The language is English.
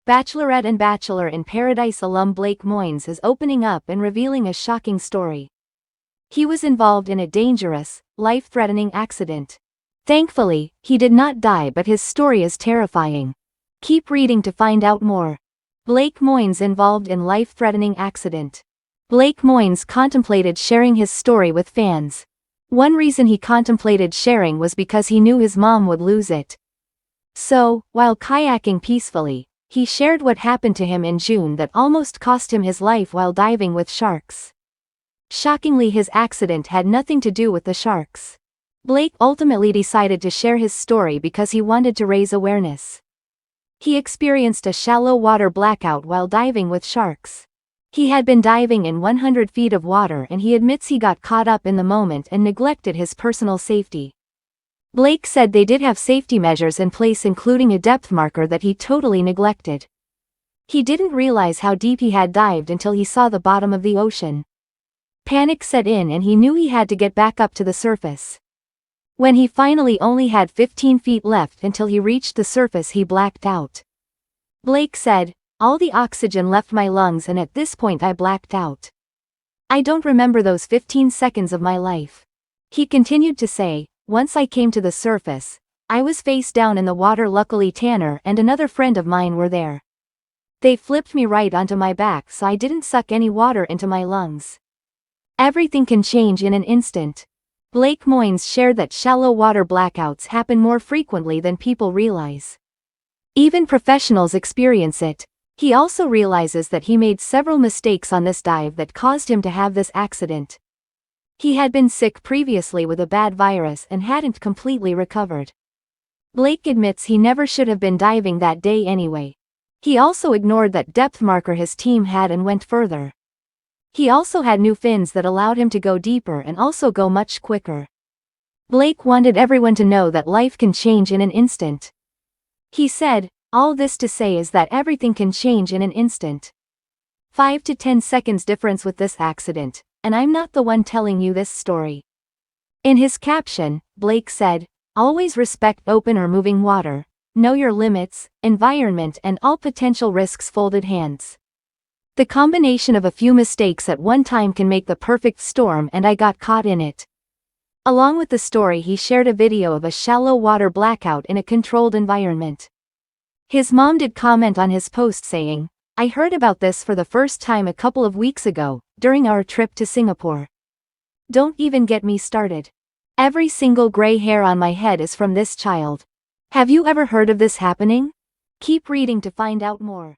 Bachelorette and Bachelor in Paradise alum Blake Moynes is opening up and revealing a shocking story. He was involved in a dangerous, life-threatening accident. Thankfully, he did not die, but his story is terrifying. Keep reading to find out more. Blake Moynes involved in life-threatening accident. Blake Moynes contemplated sharing his story with fans. One reason he contemplated sharing was because he knew his mom would lose it. So, while kayaking peacefully, he shared what happened to him in June that almost cost him his life while diving with sharks. Shockingly, his accident had nothing to do with the sharks. Blake ultimately decided to share his story because he wanted to raise awareness. He experienced a shallow water blackout while diving with sharks. He had been diving in 100 feet of water, and he admits he got caught up in the moment and neglected his personal safety. Blake said they did have safety measures in place, including a depth marker that he totally neglected. He didn't realize how deep he had dived until he saw the bottom of the ocean. Panic set in and he knew he had to get back up to the surface. When he finally only had 15 feet left until he reached the surface, he blacked out. Blake said, "All the oxygen left my lungs and at this point I blacked out. I don't remember those 15 seconds of my life." He continued to say, "Once I came to the surface, I was face down in the water. Luckily Tanner and another friend of mine were there. They flipped me right onto my back so I didn't suck any water into my lungs. Everything can change in an instant." Blake Moynes shared that shallow water blackouts happen more frequently than people realize. Even professionals experience it. He also realizes that he made several mistakes on this dive that caused him to have this accident. He had been sick previously with a bad virus and hadn't completely recovered. Blake admits he never should have been diving that day anyway. He also ignored that depth marker his team had and went further. He also had new fins that allowed him to go deeper and also go much quicker. Blake wanted everyone to know that life can change in an instant. He said, "All this to say is that everything can change in an instant. 5 to 10 seconds difference with this accident, and I'm not the one telling you this story." In his caption, Blake said, "Always respect open or moving water, know your limits, environment and all potential risks. Folded hands. The combination of a few mistakes at one time can make the perfect storm, and I got caught in it." Along with the story, he shared a video of a shallow water blackout in a controlled environment. His mom did comment on his post saying, "I heard about this for the first time a couple of weeks ago, during our trip to Singapore. Don't even get me started. Every single gray hair on my head is from this child. Have you ever heard of this happening?" Keep reading to find out more.